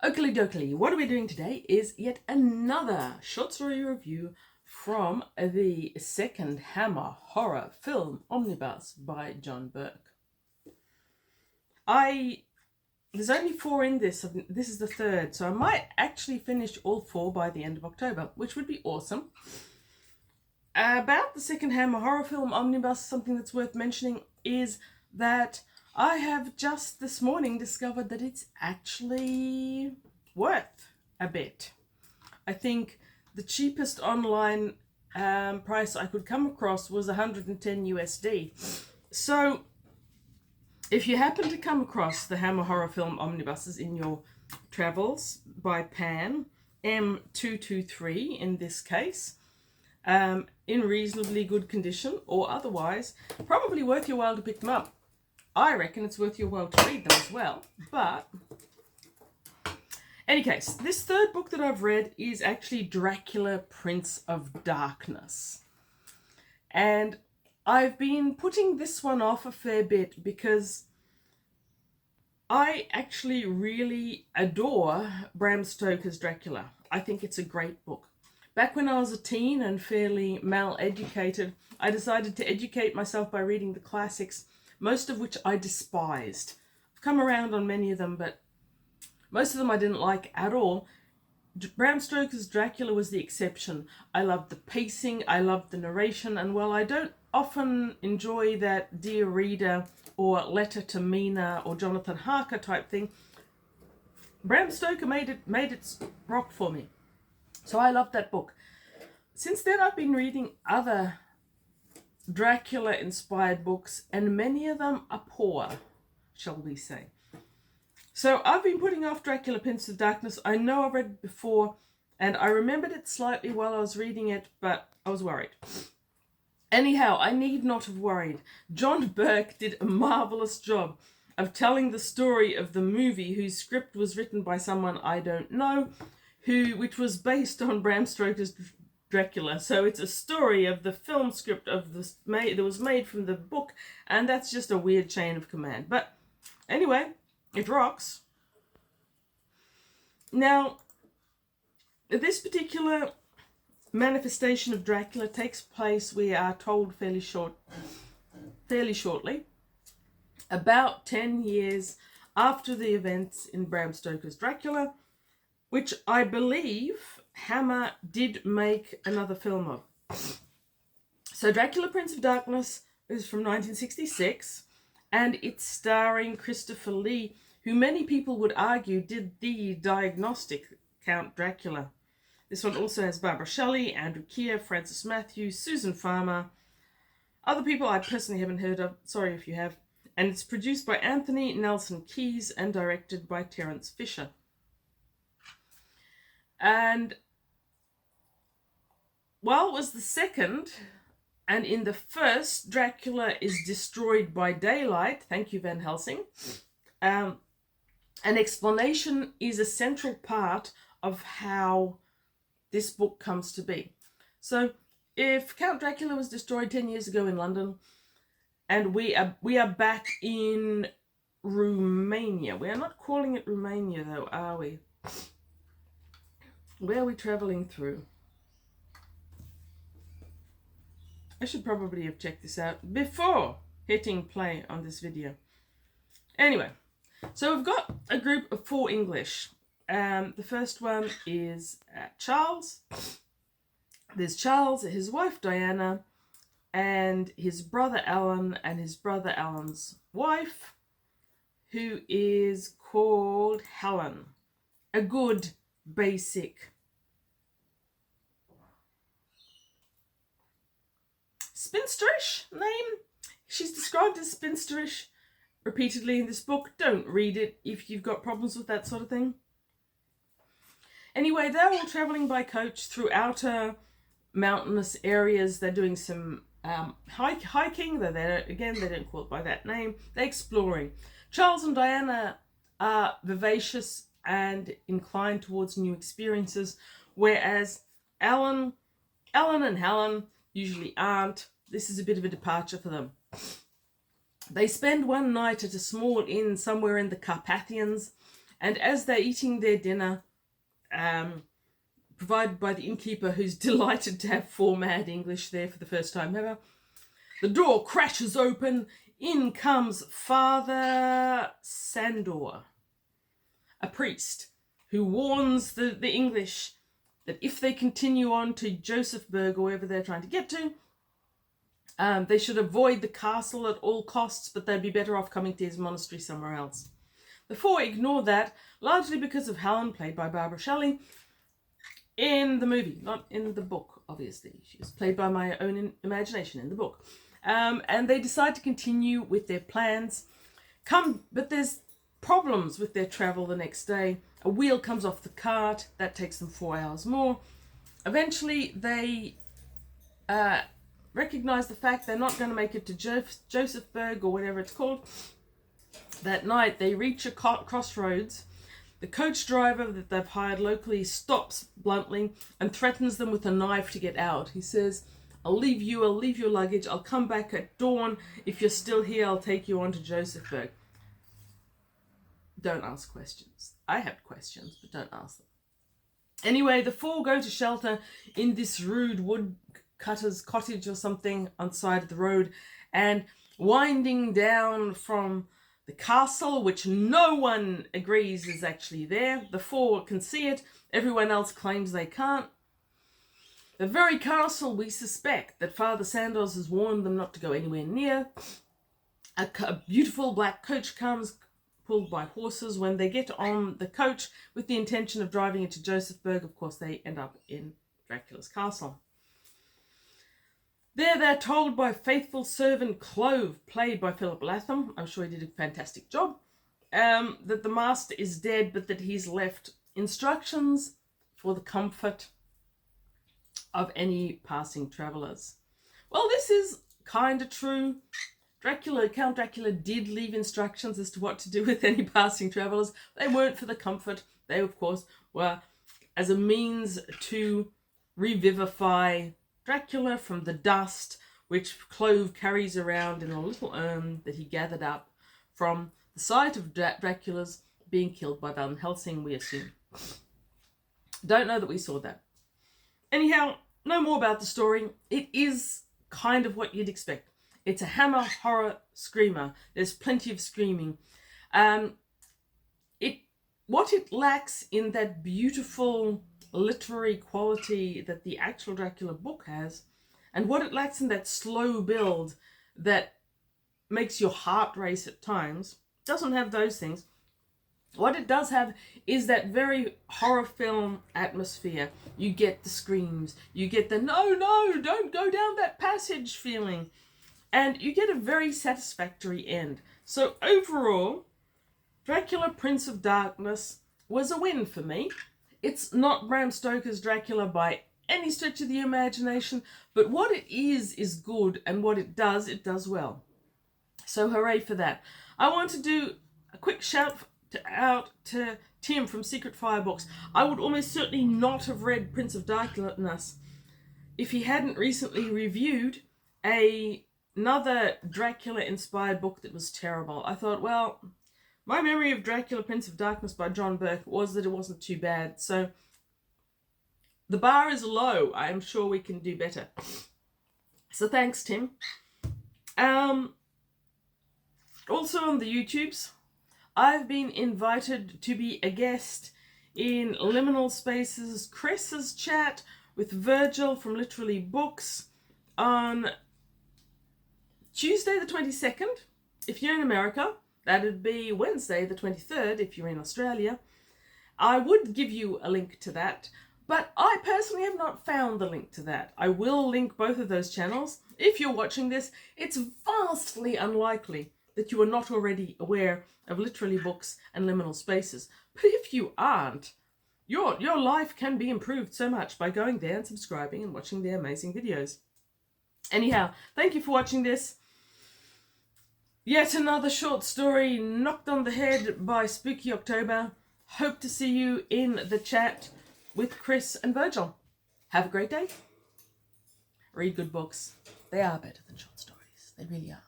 Oakley dokley, what are we doing today is yet another short story review from the second Hammer horror film Omnibus by John Burke. There's only 4 in this. This is the 3rd, so I might actually finish all 4 by the end of October, which would be awesome. About the second Hammer horror film Omnibus, something that's worth mentioning is that I have just this morning discovered that it's actually worth a bit. I think the cheapest online price I could come across was 110 USD. So if you happen to come across the Hammer horror film omnibuses in your travels by Pan, M223 in this case, in reasonably good condition or otherwise, probably worth your while to pick them up. I reckon it's worth your while to read them as well. But, any case, this 3rd book that I've read is actually Dracula, Prince of Darkness. And I've been putting this one off a fair bit because I actually really adore Bram Stoker's Dracula. I think it's a great book. Back when I was a teen and fairly mal-educated, I decided to educate myself by reading the classics, most of which I despised. I've come around on many of them, but most of them I didn't like at all. Bram Stoker's Dracula was the exception. I loved the pacing, I loved the narration, and while I don't often enjoy that Dear Reader or Letter to Mina or Jonathan Harker type thing, Bram Stoker made it rock for me. So I loved that book. Since then I've been reading other Dracula-inspired books, and many of them are poor, shall we say. So I've been putting off Dracula, Prince of Darkness. I know I've read it before, and I remembered it slightly while I was reading it, but I was worried. Anyhow, I need not have worried. John Burke did a marvellous job of telling the story of the movie whose script was written by someone I don't know, which was based on Bram Stoker's Dracula. So it's a story of the film script that was made from the book, and that's just a weird chain of command. But anyway, it rocks. Now, this particular manifestation of Dracula takes place, we are told fairly shortly, about 10 years after the events in Bram Stoker's Dracula, which I believe Hammer did make another film of. So Dracula, Prince of Darkness is from 1966, and it's starring Christopher Lee, who many people would argue did the diagnostic Count Dracula. This one also has Barbara Shelley, Andrew Keir, Francis Matthews, Susan Farmer, other people I personally haven't heard of, sorry if you have, and it's produced by Anthony Nelson Keyes and directed by Terence Fisher. And while it was the second, and in the first, Dracula is destroyed by daylight, thank you Van Helsing, an explanation is a central part of how this book comes to be. So if Count Dracula was destroyed 10 years ago in London, and we are back in Romania. We are not calling it Romania though, are we? Where are we traveling through? I should probably have checked this out before hitting play on this video. Anyway, so we've got a group of 4 English. The first one is Charles. There's Charles, his wife Diana, and his brother Alan, and his brother Alan's wife, who is called Helen. A good basic spinsterish name. She's described as spinsterish repeatedly in this book. Don't read it if you've got problems with that sort of thing. Anyway, they're all travelling by coach through outer mountainous areas. They're doing some hiking. They don't call it by that name. They're exploring. Charles and Diana are vivacious and inclined towards new experiences, whereas Alan and Helen usually aren't. This is a bit of a departure for them. They spend one night at a small inn somewhere in the Carpathians, And as they're eating their dinner, provided by the innkeeper, who's delighted to have 4 mad English there for the first time ever, the door crashes open. In comes Father Sandor, a priest, who warns the English that if they continue on to Josephburg or wherever they're trying to get to, they should avoid the castle at all costs, but they'd be better off coming to his monastery somewhere else. The 4 ignore that, largely because of Helen, played by Barbara Shelley, in the movie, not in the book, obviously. She was played by my own imagination in the book. And they decide to continue with their plans. But there's problems with their travel the next day. A wheel comes off the cart. That takes them 4 hours more. Eventually, they recognize the fact they're not going to make it to Josephburg or whatever it's called. That night, they reach a crossroads. The coach driver that they've hired locally stops bluntly and threatens them with a knife to get out. He says, I'll leave your luggage, I'll come back at dawn. If you're still here, I'll take you on to Josephburg. Don't ask questions. I have questions, but don't ask them. Anyway, the 4 go to shelter in this rude woodcutter's cottage or something on the side of the road, and winding down from the castle, which no one agrees is actually there. The 4 can see it. Everyone else claims they can't. The very castle we suspect that Father Sandors has warned them not to go anywhere near. A beautiful black coach comes, pulled by horses. When they get on the coach with the intention of driving into Josephburg, of course, they end up in Dracula's castle. There they're told by faithful servant Clove, played by Philip Latham, I'm sure he did a fantastic job, that the master is dead, but that he's left instructions for the comfort of any passing travellers. Well, this is kind of true. Count Dracula did leave instructions as to what to do with any passing travellers. They weren't for the comfort. They, of course, were as a means to revivify Dracula from the dust which Clove carries around in a little urn that he gathered up from the site of Dracula's being killed by Van Helsing, we assume. Don't know that we saw that. Anyhow, no more about the story. It is kind of what you'd expect. It's a Hammer horror screamer. There's plenty of screaming. What it lacks in that beautiful literary quality that the actual Dracula book has, and what it lacks in that slow build that makes your heart race at times, doesn't have those things. What it does have is that very horror film atmosphere. You get the screams, you get the no, don't go down that passage feeling, and you get a very satisfactory end. So overall, Dracula Prince of Darkness was a win for me. It's not Bram Stoker's Dracula by any stretch of the imagination, but what it is good, and what it does well. So hooray for that. I want to do a quick shout out to Tim from Secret Fire Books. I would almost certainly not have read Prince of Darkness if he hadn't recently reviewed another Dracula-inspired book that was terrible. I thought, well, my memory of Dracula Prince of Darkness by John Burke was that it wasn't too bad. So the bar is low. I am sure we can do better. So thanks, Tim. Also on the YouTubes, I've been invited to be a guest in Liminal Spaces Chris's chat with Virgil from Literally Books on Tuesday the 22nd, if you're in America. That'd be Wednesday the 23rd if you're in Australia. I would give you a link to that, but I personally have not found the link to that. I will link both of those channels. If you're watching this, it's vastly unlikely that you are not already aware of Literally Books and Liminal Spaces. But if you aren't, your life can be improved so much by going there and subscribing and watching their amazing videos. Anyhow, thank you for watching this. Yet another short story knocked on the head by Spooky October. Hope to see you in the chat with Chris and Virgil. Have a great day. Read good books. They are better than short stories. They really are.